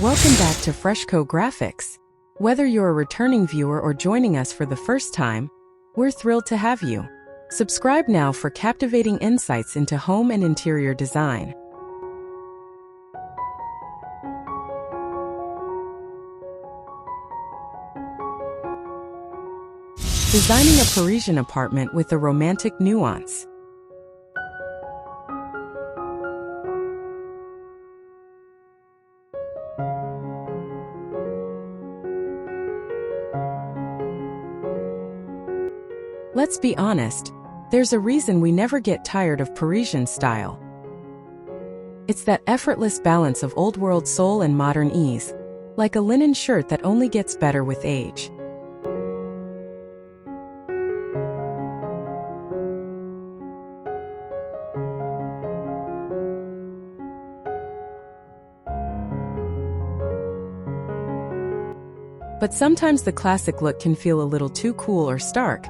Welcome back to Freshco Graphics. Whether you're a returning viewer or joining us for the first time, we're thrilled to have you. Subscribe now for captivating insights into home and interior design. Designing a Parisian apartment with a romantic nuance. Let's be honest, there's a reason we never get tired of Parisian style. It's that effortless balance of old-world soul and modern ease, like a linen shirt that only gets better with age. But sometimes the classic look can feel a little too cool or stark,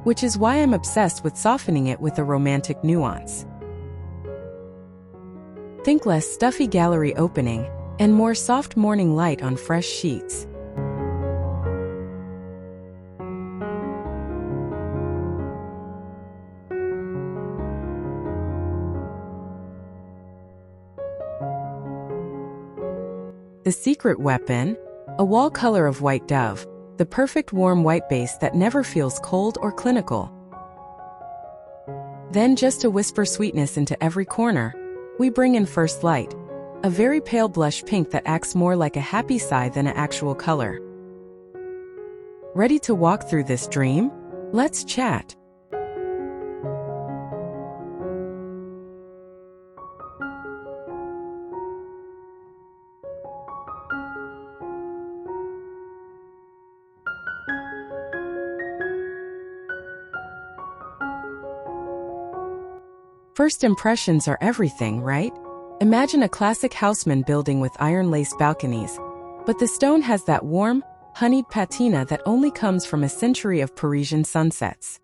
which is why I'm obsessed with softening it with a romantic nuance. Think less stuffy gallery opening, and more soft morning light on fresh sheets. The secret weapon? A wall color of white dove. The perfect warm white base that never feels cold or clinical. Then just to whisper sweetness into every corner, we bring in First Light, a very pale blush pink that acts more like a happy sigh than an actual color. Ready to walk through this dream? Let's chat. First impressions are everything, right? Imagine a classic houseman building with iron lace balconies, but the stone has that warm, honeyed patina that only comes from a century of Parisian sunsets.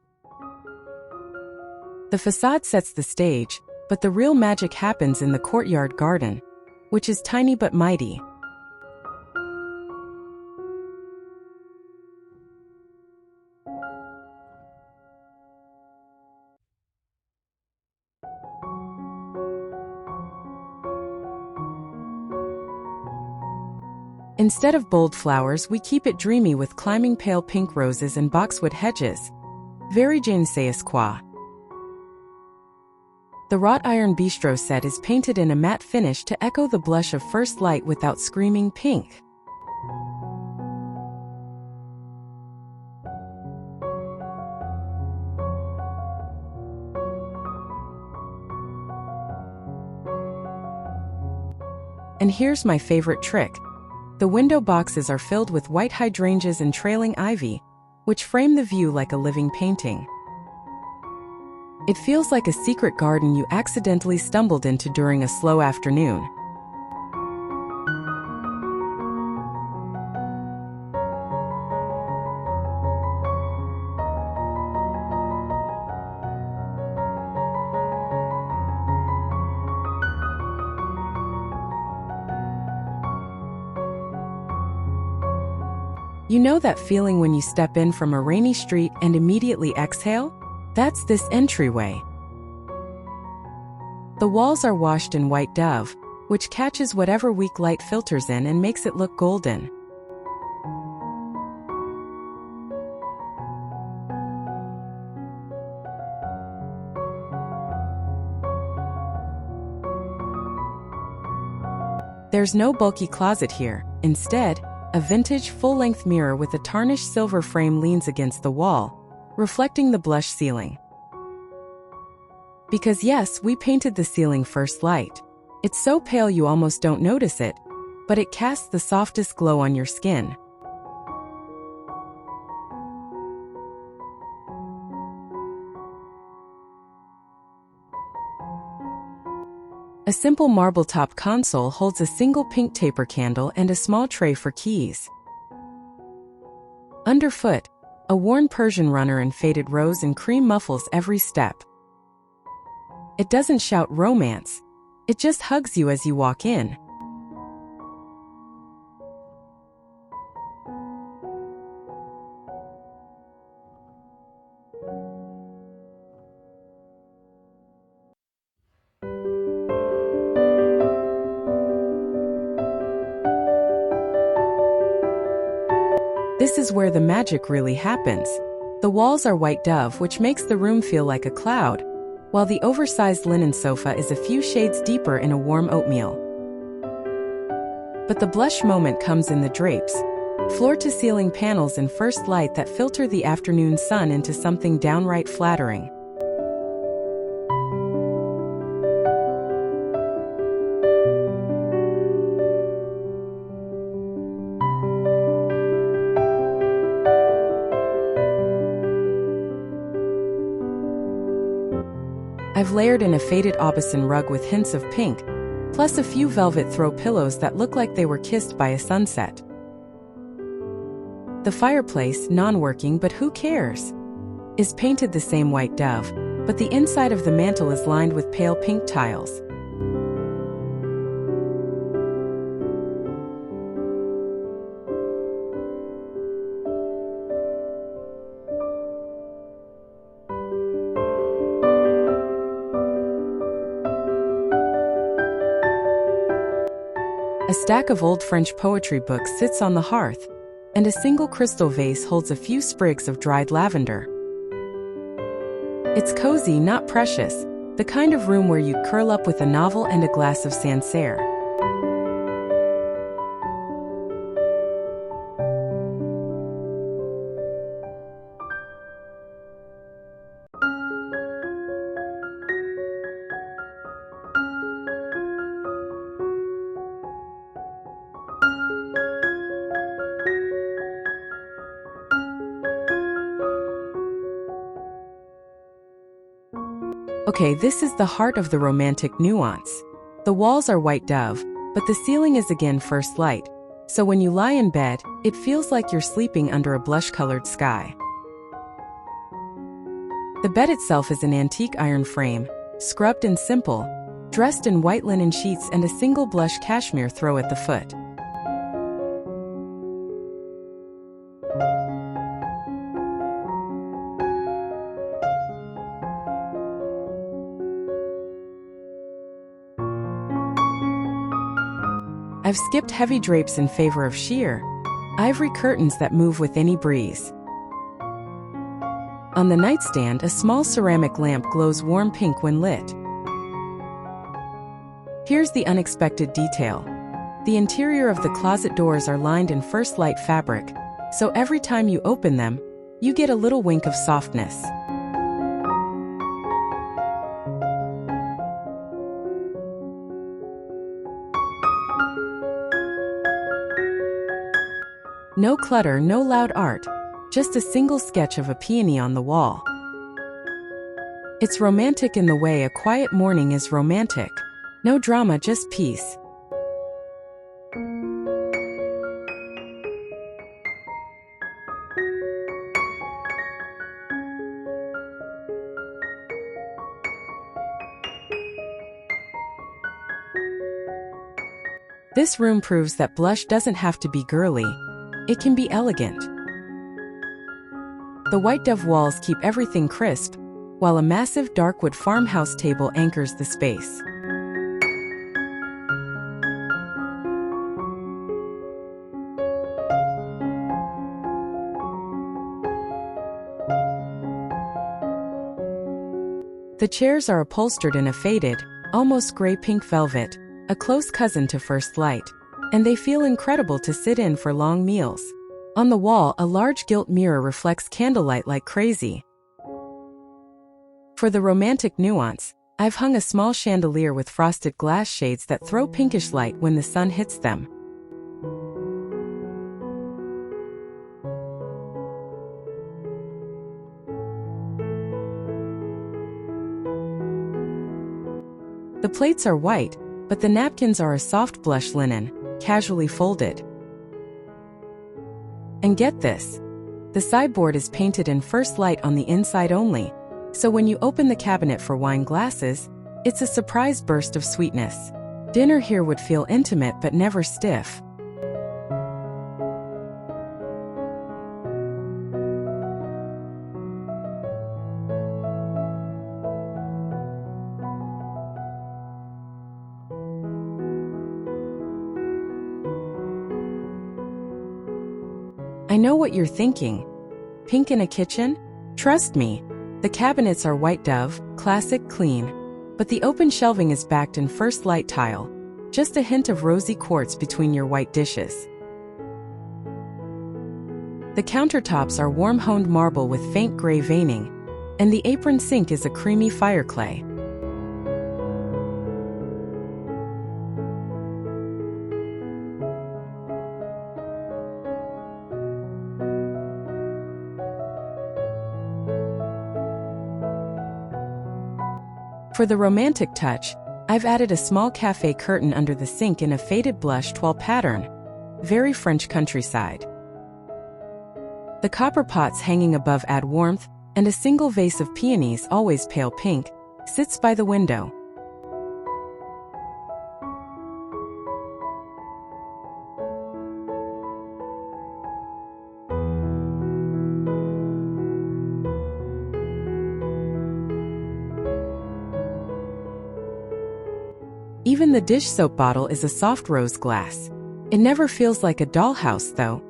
The facade sets the stage, but the real magic happens in the courtyard garden, which is tiny but mighty. Instead of bold flowers, we keep it dreamy with climbing pale pink roses and boxwood hedges. Very je ne sais quoi. The wrought iron bistro set is painted in a matte finish to echo the blush of First Light without screaming pink. And here's my favorite trick. The window boxes are filled with white hydrangeas and trailing ivy, which frame the view like a living painting. It feels like a secret garden you accidentally stumbled into during a slow afternoon. You know that feeling when you step in from a rainy street and immediately exhale? That's this entryway. The walls are washed in white dove, which catches whatever weak light filters in and makes it look golden. There's no bulky closet here. Instead, a vintage full-length mirror with a tarnished silver frame leans against the wall, reflecting the blush ceiling. Because yes, we painted the ceiling First Light. It's so pale you almost don't notice it, but it casts the softest glow on your skin. A simple marble-top console holds a single pink taper candle and a small tray for keys. Underfoot, a worn Persian runner in faded rose and cream muffles every step. It doesn't shout romance, it just hugs you as you walk in. This is where the magic really happens. The walls are white dove, which makes the room feel like a cloud, while the oversized linen sofa is a few shades deeper in a warm oatmeal. But the blush moment comes in the drapes. Floor-to-ceiling panels in first light that filter the afternoon sun into something downright flattering. I've layered in a faded Aubusson rug with hints of pink, plus a few velvet throw pillows that look like they were kissed by a sunset. The fireplace, non-working but who cares, is painted the same white dove, but the inside of the mantel is lined with pale pink tiles. A stack of old French poetry books sits on the hearth, and a single crystal vase holds a few sprigs of dried lavender. It's cozy, not precious, the kind of room where you'd curl up with a novel and a glass of Sancerre. Okay, this is the heart of the romantic nuance. The walls are white dove, but the ceiling is again first light, so when you lie in bed, it feels like you're sleeping under a blush-colored sky. The bed itself is an antique iron frame, scrubbed and simple, dressed in white linen sheets and a single blush cashmere throw at the foot. I've skipped heavy drapes in favor of sheer, ivory curtains that move with any breeze. On the nightstand, a small ceramic lamp glows warm pink when lit. Here's the unexpected detail. The interior of the closet doors are lined in first light fabric, so every time you open them, you get a little wink of softness. No clutter, no loud art, just a single sketch of a peony on the wall. It's romantic in the way a quiet morning is romantic. No drama, just peace. This room proves that blush doesn't have to be girly. It can be elegant. The white dove walls keep everything crisp, while a massive darkwood farmhouse table anchors the space. The chairs are upholstered in a faded, almost gray-pink velvet, a close cousin to First Light, and they feel incredible to sit in for long meals. On the wall, a large gilt mirror reflects candlelight like crazy. For the romantic nuance, I've hung a small chandelier with frosted glass shades that throw pinkish light when the sun hits them. The plates are white, but the napkins are a soft blush linen, casually folded. And get this, the sideboard is painted in first light on the inside only, so when you open the cabinet for wine glasses, it's a surprise burst of sweetness. Dinner here would feel intimate but never stiff. I I know what you're thinking. Pink in a kitchen? Trust me. The cabinets are white dove, classic, clean. But the open shelving is backed in first light tile. Just a hint of rosy quartz between your white dishes. The countertops are warm-honed marble with faint gray veining, and the apron sink is a creamy fire clay. For the romantic touch, I've added a small café curtain under the sink in a faded blush toile pattern. Very French countryside. The copper pots hanging above add warmth, and a single vase of peonies, always pale pink, sits by the window. Even the dish soap bottle is a soft rose glass. It never feels like a dollhouse, though.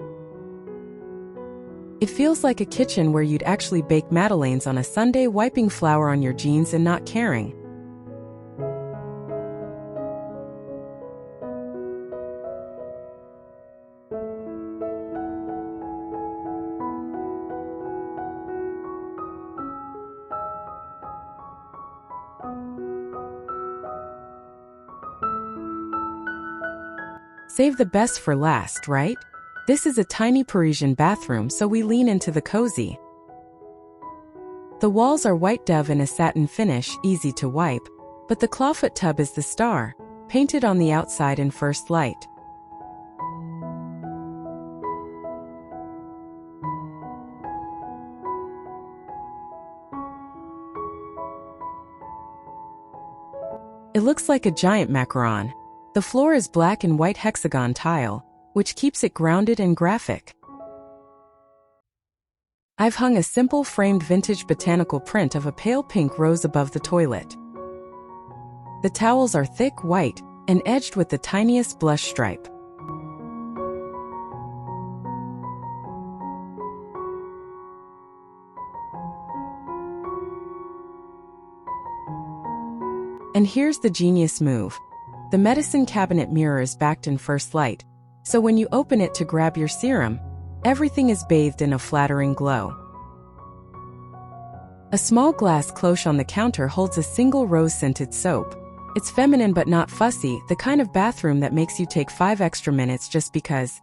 It feels like a kitchen where you'd actually bake madeleines on a Sunday, wiping flour on your jeans and not caring. Save the best for last, right? This is a tiny Parisian bathroom, so we lean into the cozy. The walls are white dove in a satin finish, easy to wipe, but the clawfoot tub is the star, painted on the outside in first light. It looks like a giant macaron. The floor is black and white hexagon tile, which keeps it grounded and graphic. I've hung a simple framed vintage botanical print of a pale pink rose above the toilet. The towels are thick white and edged with the tiniest blush stripe. And here's the genius move. The medicine cabinet mirror is backed in first light, so when you open it to grab your serum, everything is bathed in a flattering glow. A small glass cloche on the counter holds a single rose-scented soap. It's feminine but not fussy, the kind of bathroom that makes you take 5 extra minutes just because.